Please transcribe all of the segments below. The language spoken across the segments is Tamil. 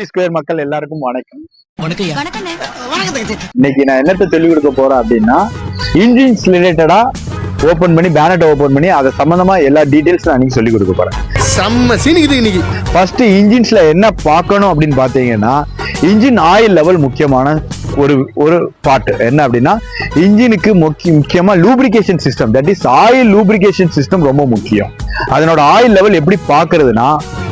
டிவி ஸ்கொயர் மக்கள் எல்லாருக்கும் வணக்கம். வணக்கம். இன்னைக்கு நான் என்னத்தை சொல்லிக் கொடுக்க போறேன் அப்படின்னா, இன்ஜின்ஸ் ரிலேட்டடா ஓபன் பண்ணி பேனட் ஓபன் பண்ணி அதை சம்பந்தமா எல்லா டீடைல்ஸ் நான் இன்னைக்கு சொல்லிக் கொடுக்க போறேன். செம்ம சீனிக்குது இன்னைக்கு. ஃபர்ஸ்ட் இன்ஜின்ஸ்ல என்ன பார்க்கணும் அப்படின்னு பாத்தீங்கன்னா, இன்ஜின் ஆயில் லெவல் முக்கியமான ஒரு பார்ட் என்ன அப்படின்னா, இன்ஜினுக்கு முக்கியமா lubrication system, that is oil lubrication system ரொம்ப முக்கியம். அதனோட ஆயில் லெவல் எப்படி பாக்குறதுன்னா,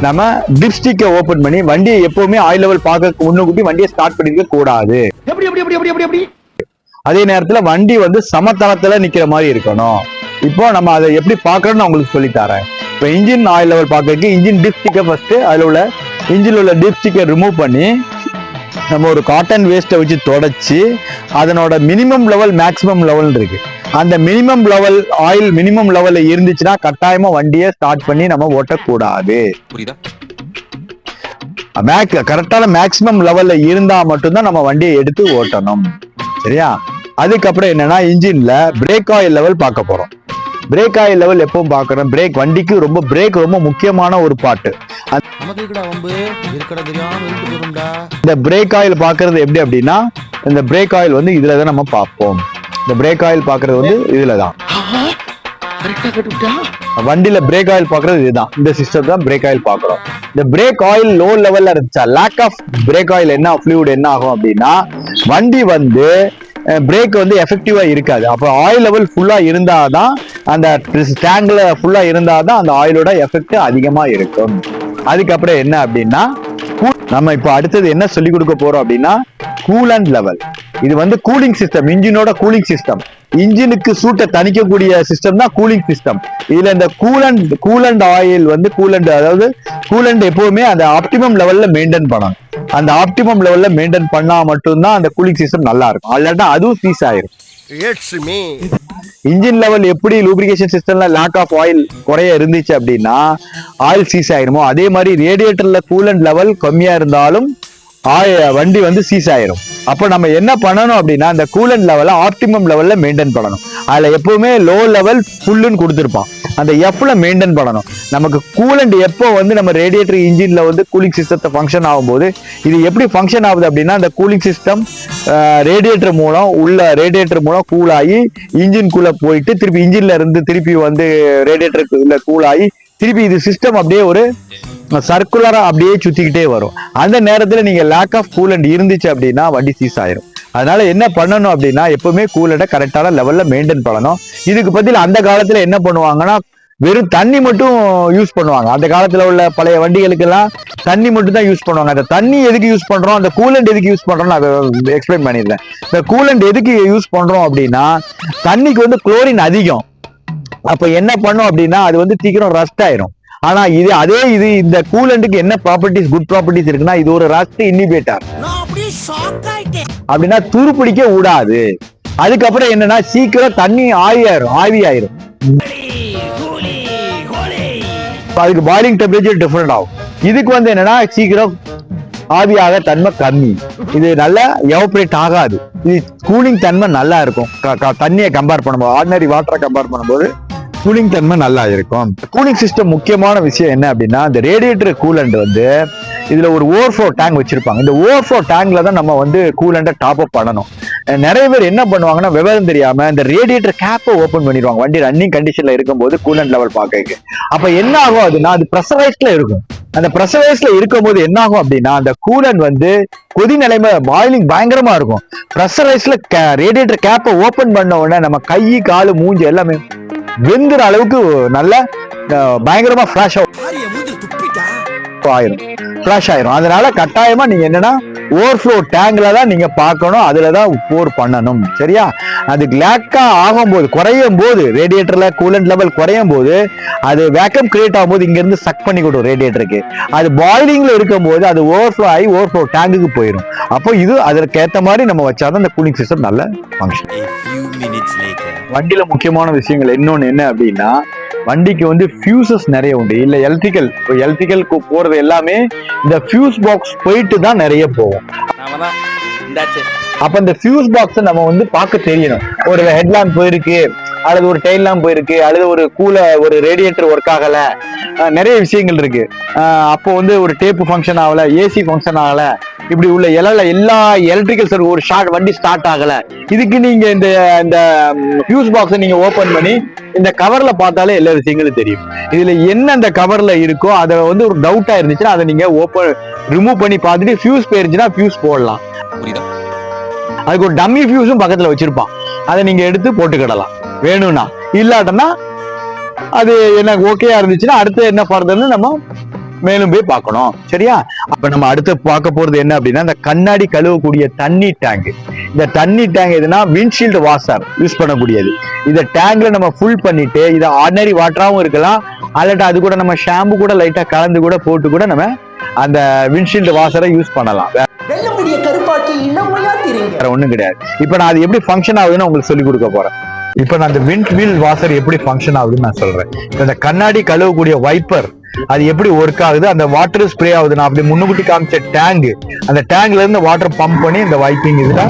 நம்ம டிப்ஸ்டிக்கை ஓபன் பண்ணி வண்டியை எப்பவுமே ஆயில் லெவல் பார்க்க முன்னுக்கூட்டி வண்டியை ஸ்டார்ட் பண்ணிக்க கூடாது. அதே நேரத்துல வண்டி வந்து சமதளத்துல நிக்கிற மாதிரி இருக்கணும். இப்போ நம்ம அதை எப்படி பாக்குறோம்னு உங்களுக்கு சொல்லி தரேன். இப்போ இன்ஜின் ஆயில் லெவல் பார்க்கறதுக்கு இன்ஜின் டிப்ஸ்டிக்கை ஃபர்ஸ்ட் அதுல உள்ள இன்ஜின்ல உள்ள டிப்ஸ்டிக்கை ரிமூவ் பண்ணி நம்ம ஒரு காட்டன் வேஸ்ட்டை வச்சு தொடச்சி அதனோட மினிமம் லெவல் மேக்ஸிமம் லெவல் இருக்கு. அந்த மினிமம் லெவல் ஆயில் மினிமம் லெவல்ல இருந்துச்சுன்னா கட்டாயமா வண்டியை ஸ்டார்ட் பண்ணி நம்ம ஓட்டக்கூடாது. கரெக்டான மேக்ஸிமம் லெவல்ல இருந்தா மட்டும்தான் நம்ம வண்டியை எடுத்து ஓட்டணும். சரியா? அதுக்கப்புறம் என்னன்னா, இன்ஜின்ல பிரேக் ஆயில் லெவல் பார்க்க போறோம். பிரேக் ஆயில் லெவல் எப்பவும் பாக்குறோம். வண்டிக்கு பிரேக் ரொம்ப முக்கியமான ஒரு பார்ட். இந்த பிரேக் ஆயில் பாக்குறது எப்படி அப்படின்னா, இந்த பிரேக் ஆயில் வந்து இதுலதான் நம்ம பார்ப்போம். இந்த பிரேக் ஆயில் பாக்குறது வந்து இதுலதான். வண்டியில பிரேக் ஆயில் பாக்குறது இதுதான். இந்த சிஸ்டம் தான் பிரேக் ஆயில் பாக்குறோம். இந்த பிரேக் ஆயில் லோ லெவல்ல இருந்துச்சா, லேக் ஆஃப் பிரேக் ஆயில் என்ன ஃப்ளூயிட் என்ன ஆகும் அப்படின்னா, வண்டி வந்து பிரேக் வந்து எஃபெக்டிவா இருக்காது. அப்போ ஆயில் லெவல் ஃபுல்லா இருந்தாதான், அந்த டேங்க்ல ஃபுல்லா இருந்தாதான் அந்த ஆயிலோட எஃபெக்ட் அதிகமா இருக்கும். அதுக்கப்புறம் என்ன அப்படின்னா, நம்ம இப்போ அடுத்தது என்ன சொல்லி கொடுக்க போறோம் அப்படின்னா, கூலண்ட் லெவல். இது வந்து கூலிங் சிஸ்டம், இன்ஜினோட கூலிங் சிஸ்டம். இன்ஜினுக்கு சூட்டை தணிக்கக்கூடிய சிஸ்டம் தான் கூலிங் சிஸ்டம். இதுல இந்த கூலண்ட் ஆயில் வந்து அதாவது கூலண்ட் எப்பவுமே அந்த ஆப்டிமம் லெவல்ல மெயின்டைன் பண்ணணும். அந்த ஆப்டிமம் லெவல்ல மெயின்டைன் பண்ணா மட்டும்தான் அந்த கூலிங் சிஸ்டம் நல்லா இருக்கும். அல்லாட்டா அதுவும் சீஸ் ஆயிரும். இன்ஜின் லெவல் எப்படி லூப்ரிகேஷன் சிஸ்டம்ல லேக் ஆஃப் ஆயில் குறைய இருந்துச்சு அப்படின்னா ஆயில் சீஸ் ஆயிருமோ, அதே மாதிரி ரேடியேட்டர்ல கூலண்ட் லெவல் கம்மியா இருந்தாலும் வண்டி வந்து சீஸ் ஆயிரும். அப்ப நம்ம என்ன பண்ணணும் அப்படின்னா, இந்த கூலண்ட் லெவலை ஆப்டிமம் லெவல்ல மெயின்டைன் பண்ணணும். அதுல எப்பவுமே லோ லெவல் ஃபுல்லுன்னு கொடுத்துருப்பான், அந்த எஃப்ல மெயின்டைன் பண்ணணும். நமக்கு கூலண்ட் எப்போ வந்து நம்ம ரேடியேட்டர் இன்ஜின்ல வந்து கூலிங் சிஸ்டத்தை ஃபங்க்ஷன் ஆகும்போது, இது எப்படி ஃபங்க்ஷன் ஆகுது அப்படின்னா, அந்த கூலிங் சிஸ்டம் ரேடியேட்டர் மூலம் கூல் ஆகி இன்ஜின்குள்ள போயிட்டு திருப்பி இன்ஜின்ல இருந்து திருப்பி வந்து ரேடியேட்டருக்குள்ள கூல் ஆகி திருப்பி இது சிஸ்டம் அப்படியே ஒரு சர்க்குலரா அப்படியே சுத்திக்கிட்டே வரும். அந்த நேரத்துல நீங்க லேக் ஆஃப் கூலண்ட் இருந்துச்சு அப்படின்னா வண்டி சீஸ் ஆயிரும். அதனால என்ன பண்ணணும் அப்படின்னா, எப்பவுமே கூலண்ட கரெக்டான லெவல்ல மெயின்டைன் பண்ணணும். இதுக்கு பதில் அந்த காலத்துல என்ன பண்ணுவாங்கன்னா, வெறும் தண்ணி மட்டும் யூஸ் பண்ணுவாங்க. அந்த காலத்துல உள்ள பழைய வண்டிகளுக்கு எல்லாம் தண்ணி மட்டும் தான் யூஸ் பண்ணுவாங்க. அந்த தண்ணி எதுக்கு யூஸ் பண்றோம், அந்த கூலண்ட் எதுக்கு யூஸ் பண்றோம் அதை எக்ஸ்பிளைன் பண்ணிடுறேன். இந்த கூலண்ட் எதுக்கு யூஸ் பண்றோம் அப்படின்னா, தண்ணிக்கு வந்து குளோரின் அதிகம். அப்ப என்ன பண்ணும் அப்படின்னா, அது வந்து சீக்கிரம் ரஸ்ட் ஆயிரும். ஆனா இது இந்த கூலண்டுக்கு என்ன ப்ராப்பர்ட்டிஸ், குட் ப்ராப்பர்ட்டிஸ் இருக்குன்னா, இது ஒரு ரஸ்ட் இன்ஹிபிட்டர். அப்படின்னா துருப்பிடிக்க கூடாது. அதுக்கப்புறம் என்னன்னா, சீக்கிரம் தண்ணி ஆவியாயிரும். அதுக்கு பாயிலிங் டெம்பரேச்சர் டிஃபரெண்ட் ஆகும். இதுக்கு வந்து என்னன்னா, சீக்கிரம் ஆவியாக தன்மை கம்மி. இது நல்லா எவாபரேட் ஆகாது. இது கூலிங் தன்மை நல்லா இருக்கும். தண்ணியை கம்பேர் பண்ணும்போது, ஆர்டினரி வாட்டரை கம்பேர் பண்ணும்போது கூலிங் தன்மை நல்லா இருக்கும். கூலிங் சிஸ்டம் முக்கியமான விஷயம் என்ன அப்படின்னா, இந்த ரேடியேட்டர் கூலண்ட் வந்து இதுல ஒரு ஓவர்ஃப்ளோ டேங்க் வச்சிருப்பாங்க. இந்த ஓவர்ஃப்ளோ டேங்க்ல தான் நம்ம வந்து கூலண்ட டாப் அப் பண்ணணும். நிறைய பேர் என்ன பண்ணுவாங்கன்னா, விவரம் தெரியாம இந்த ரேடியேட்டர் கேப்பை ஓபன் பண்ணிடுவாங்க வண்டி ரன்னிங் கண்டிஷன்ல இருக்கும்போது கூலண்ட் லெவல் பார்க்க. அப்ப என்ன ஆகும் அப்படின்னா, அது ப்ரெஷரைஸ்ட்ல இருக்கும். அந்த ப்ரெஷரைஸ்ட்ல இருக்கும் போது என்ன ஆகும் அப்படின்னா, அந்த கூலண்ட் வந்து கொதி நிலைமை பாயிலிங் பயங்கரமா இருக்கும். ப்ரெஷரைஸ்ட்ல ரேடியேட்டர் கேப்பை ஓபன் பண்ண உடனே நம்ம கை காலு மூஞ்சி எல்லாமே வெந்துற அளவுக்கு நல்ல பயங்கரமா ஃபிளாஷ் ஆயிரும். அதனால கட்டாயமா நீங்க என்னன்னா, ஓவர்ஃப்ளோ டேங்க்ல தான் நீங்க பார்க்கணும், அதுலதான் போர் பண்ணணும். சரியா? அது லேக்கா ஆகும்போது, குறையும் போது, ரேடியேட்டர்ல கூலண்ட் லெவல் குறையும் போது அது வேக்கம் கிரியேட் ஆகும்போது இங்க இருந்து சக் பண்ணி கொடுக்கும் ரேடியேட்டருக்கு. அது பாயிலிங்ல இருக்கும் போது அது ஓவர்ஃப்ளோ ஆகி ஓவர்ஃப்ளோ டேங்குக்கு போயிடும். அப்போ இது அதற்கு ஏற்ற மாதிரி நம்ம வச்சாதான் இந்த கூலிங் சிஸ்டம் நல்ல ஃபங்க்ஷன். வண்டியில முக்கியமான விஷயங்கள் இன்னொன்னு என்ன அப்படின்னா, வண்டிக்கு வந்து ஃபியூசஸ் நிறைய உண்டு. இல்ல எலக்ட்ரிக்கலுக்கு போறது எல்லாமே இந்த ஃபியூஸ் பாக்ஸ் போயிட்டு தான் நிறைய போகும். அப்ப இந்த ஃபியூஸ் பாக்ஸ் நம்ம வந்து பார்க்க தெரியணும். ஒரு ஹெட்லாம்ப் போயிருக்கு, அல்லது ஒரு டெயில்லாம் போயிருக்கு, அல்லது ஒரு ரேடியேட்டர் ஒர்க் ஆகல, நிறைய விஷயங்கள் இருக்கு. அப்போ வந்து ஒரு டேப்பு ஃபங்க்ஷன் ஆகல, ஏசி ஃபங்க்ஷன் ஆகல, இப்படி உள்ள எல்லா எலக்ட்ரிக்கல் சர்வீஸ் ஒரு வண்டி ஸ்டார்ட் ஆகல, இதுக்கு நீங்க இந்த ஃபியூஸ் பாக்ஸை நீங்க ஓபன் பண்ணி இந்த கவர்ல பார்த்தாலே எல்லா விஷயங்களும் தெரியும். இதுல என்ன அந்த கவர்ல இருக்கோ அதை வந்து ஒரு டவுட்டா இருந்துச்சுன்னா அதை நீங்க ரிமூவ் பண்ணி பார்த்துட்டு ஃபியூஸ் போயிருந்துச்சுன்னா ஃபியூஸ் போடலாம். அதுக்கு ஒரு டம்மி ஃபியூஸும் பக்கத்துல வச்சிருப்பான், அதை நீங்க எடுத்து போட்டுக்கிடலாம் வேணும்னா. இல்லாட்டனா அது எனக்கு ஓகேயா இருந்துச்சுன்னா அடுத்து என்ன ஃபர்தர்னு நம்ம மேலும் போய் பார்க்கணும். சரியா? அப்ப நம்ம அடுத்து பார்க்க போறது என்ன அப்படின்னா, இந்த கண்ணாடி கழுவக்கூடிய தண்ணி டேங்க். இந்த தண்ணி டேங்க் எதுனா விண்ட்ஷீல்டு வாஷர் யூஸ் பண்ணக்கூடியது. இந்த டேங்க்ல நம்ம ஃபுல் பண்ணிட்டு இதை ஆர்டினரி வாட்டராகவும் இருக்கலாம், அல்லட்டா அது கூட நம்ம ஷாம்பு கூட லைட்டா கலந்து கூட போட்டு கூட நம்ம அந்த விண்ட்ஷீல்டு வாஷரை யூஸ் பண்ணலாம். வேற ஒண்ணும் கிடையாது. இப்ப நான் அது எப்படி ஃபங்க்ஷன் ஆகுதுன்னு உங்களுக்கு சொல்லி கொடுக்க போறேன். இப்ப நான் இந்த விண்ட் வீல் வாஷர் எப்படி ஃபங்க்ஷன் ஆகுதுன்னு நான் சொல்றேன். இந்த கண்ணாடி கழுவக்கூடிய வைப்பர் அது எப்படி ஒர்க் ஆகுது, அந்த வாட்டர் ஸ்ப்ரே ஆகுது. நான் அப்படி முன்னுக்குட்டி காமிச்ச டேங்க், அந்த டேங்க்ல இருந்து வாட்டர் பம்ப் பண்ணி இந்த வைப்பிங் இதுல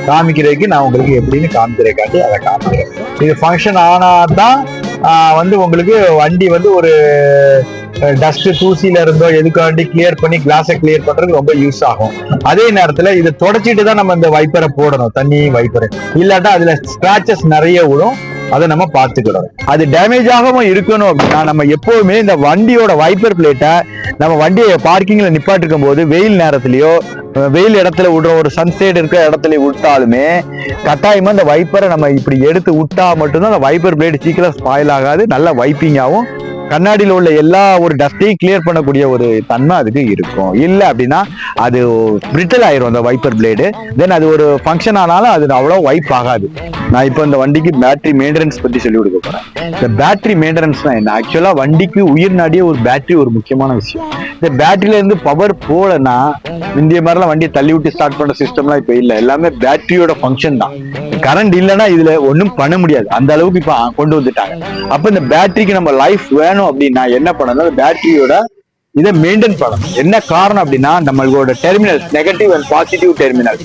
காமிக்கிறதுக்கு நான் உங்களுக்கு எப்படின்னு காமிக்கிறேக்காண்டி அதை காமிக்கிறேன். இது ஃபங்க்ஷன் ஆனாதான் வந்து உங்களுக்கு வண்டி வந்து ஒரு டஸ்ட் தூசியில இருந்தோ எதுக்காண்டி கிளியர் பண்ணி கிளாஸை கிளியர் பண்றதுக்கு ரொம்ப யூஸ் ஆகும். அதே நேரத்துல இதை தொடச்சிட்டு தான் நம்ம இந்த வைப்பரை போடணும், தண்ணி வைப்பரை. இல்லாட்டா அதுல ஸ்கிராச்சஸ் நிறைய விடும், அதை நம்ம பார்த்துக்கிடணும். அது டேமேஜ் ஆகாம இருக்கணும் அப்படின்னா நம்ம எப்பவுமே இந்த வண்டியோட வைப்பர் பிளேட்டை நம்ம வண்டியை பார்க்கிங்ல நிப்பாட்டிருக்கும் போது வெயில் நேரத்திலயோ வெயில் இடத்துல விடுற ஒரு சன்சைடு இருக்கிற இடத்துல விட்டாலுமே கட்டாயமா இந்த வைப்பரை நம்ம இப்படி எடுத்து விட்டா மட்டும்தான் அந்த வைப்பர் பிளேட் சீக்கிரம் ஸ்பாயில் ஆகாது, நல்ல வைப்பிங்காகவும் கண்ணாடியில் உள்ள எல்லா ஒரு டஸ்டையும் கிளியர் பண்ணக்கூடிய ஒரு தன்மை அதுக்கு இருக்கும். இல்லை அப்படின்னா அது பிரிட்டல் ஆயிரும் அந்த வைப்பர் பிளேடு. தென் அது ஒரு ஃபங்க்ஷன் ஆனாலும் அது அவ்வளோ வைப் ஆகாது. நான் இப்போ இந்த வண்டிக்கு பேட்டரி மெயின்டெனன்ஸ் பற்றி சொல்லி கொடுக்க போறேன். இந்த பேட்டரி மெயின்டெனன்ஸ்னா என்ன? ஆக்சுவலா வண்டிக்கு உயிர் நாடிய ஒரு பேட்டரி ஒரு முக்கியமான விஷயம். இந்த பேட்டரியில இருந்து பவர் போலன்னா இந்திய மாதிரிலாம் வண்டியை தள்ளி விட்டு ஸ்டார்ட் பண்ற சிஸ்டம்லாம் இப்போ இல்லை, எல்லாமே பேட்டரியோட ஃபங்க்ஷன் தான். கரண்ட் இல்லைன்னா இதுல ஒன்றும் பண்ண முடியாது, அந்த அளவுக்கு இப்போ கொண்டு வந்துட்டாங்க. அப்ப இந்த பேட்டரிக்கு நம்ம லைஃப் வேணும் அப்படின்னா என்ன பண்ணணும், பேட்டரியோட இதை மெயின்டைன் பண்ணணும். என்ன காரணம் அப்படின்னா நம்மளோட terminal negative and positive terminal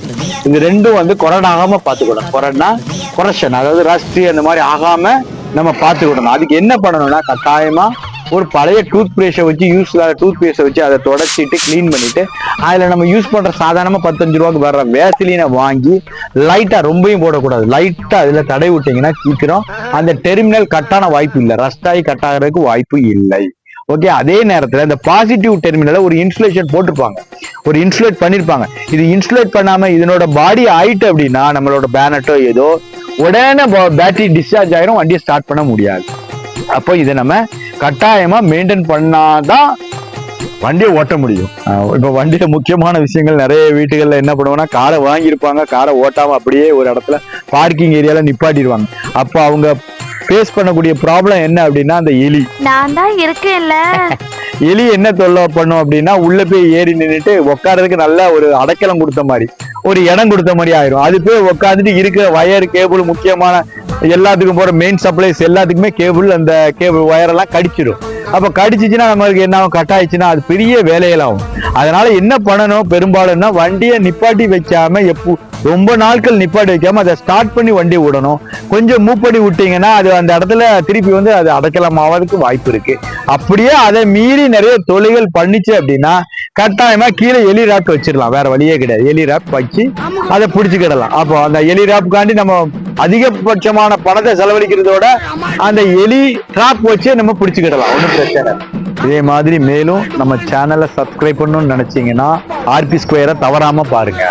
இது ரெண்டும் வந்து கொரட் ஆகாம பார்த்துக்கணும். கொரட்னா கொரஷன், அதாவது ரஸ்ட் அந்த மாதிரி ஆகாம நம்ம பார்த்துக்கிடணும். அதுக்கு என்ன பண்ணணும்னா கட்டாயமா ஒரு பழைய டூத் பிரஷை வச்சு யூஸ் இல்லாத டூத் பேஸ்ட்டை வச்சு அதை தொடச்சிட்டு கிளீன் பண்ணிட்டு அதில் நம்ம யூஸ் பண்ற சாதாரணமா 15 ரூபாய்க்கு வர்ற வேசிலினை வாங்கி லைட்டா ரொம்பவும் போடக்கூடாது, லைட்டா அதுல தடை விட்டீங்கன்னா சீக்கிரம் அந்த டெர்மினல் கட்டான வாய்ப்பு இல்லை, ரஸ்டாகி கட் ஆகிறதுக்கு வாய்ப்பு இல்லை. ஓகே. அதே நேரத்துல இந்த பாசிட்டிவ் டெர்மினல ஒரு இன்சுலேஷன் போட்டிருப்பாங்க, ஒரு இன்சுலேட் பண்ணிருப்பாங்க. இது இன்சுலேட் பண்ணாம இதனோட பாடி ஆயிட்டு அப்படின்னா நம்மளோட பேனட்டோ ஏதோ உடனே பேட்டரி டிஸ்சார்ஜ் ஆயிரும், வண்டியை ஸ்டார்ட் பண்ண முடியாது. அப்போ இதை நம்ம கட்டாயமா மெயின்டைன் பண்ணாதான் வண்டியை ஓட்ட முடியும். இப்ப வண்டியில முக்கியமான விஷயங்கள் நிறைய வீட்டுகள்ல என்ன பண்ணுவாங்கன்னா காரை வாங்கியிருப்பாங்க, காரை ஓட்டாம அப்படியே ஒரு இடத்துல பார்க்கிங் ஏரியால நிப்பாட்டிடுவாங்க. அப்ப அவங்க ஃபேஸ் பண்ணக்கூடிய ப்ராப்ளம் என்ன அப்படின்னா அந்த எலி. நான் தான் இருக்கேன்ல. எலி என்ன தொல்லை பண்ணும் அப்படின்னா உள்ள போய் ஏறி நின்றுட்டு உட்காரதுக்கு நல்ல ஒரு அடைக்கலம் கொடுத்த மாதிரி ஒரு இடம் கொடுத்த மாதிரி ஆயிரும். அது போய் உட்காந்துட்டு இருக்கிற வயர் கேபிள் முக்கியமான எல்லாத்துக்கும் போற மெயின் சப்ளைஸ் எல்லாத்துக்குமே கேபிள் அந்த கேபிள் வயரெல்லாம் கடிச்சிடும். அப்ப கடிச்சிச்சுன்னா நம்மளுக்கு என்ன ஆகும், கட் ஆயிடுச்சுன்னா அது பெரிய வேலையெல்லாம். அதனால என்ன பண்ணணும், பெரும்பாலும்னா வண்டியை நிப்பாட்டி வைக்காம ரொம்ப நாட்கள் நிப்பாட்டி வைக்காம அதை ஸ்டார்ட் பண்ணி வண்டி விடணும். கொஞ்சம் மூவ் பண்ணி விட்டீங்கன்னா அது அந்த இடத்துல திருப்பி வந்து அது அடைக்கலாம் ஆவதுக்கு வாய்ப்பு இருக்கு. அப்படியே அதை மீறி நிறைய தொழில்கள் பண்ணிச்சு அப்படின்னா கட்டாயமா கீழே எலி ராப் வச்சிடலாம், வேற வழியே கிடையாது. எலி ராப் வச்சு அதை பிடிச்சுக்கிடலாம். அப்போ அந்த எலி ராப்புக்காண்டி நம்ம அதிகபட்சமான பணத்தை செலவழிக்கிறதோட அந்த எலி டிராப் வச்சு நம்ம பிடிச்சுக்கிடலாம், ஒன்றும் பிரச்சனை. இதே மாதிரி மேலும் நம்ம சேனலை சப்ஸ்கிரைப் பண்ணணும்னு நினைச்சீங்கன்னா RP Square தவறாம பாருங்க.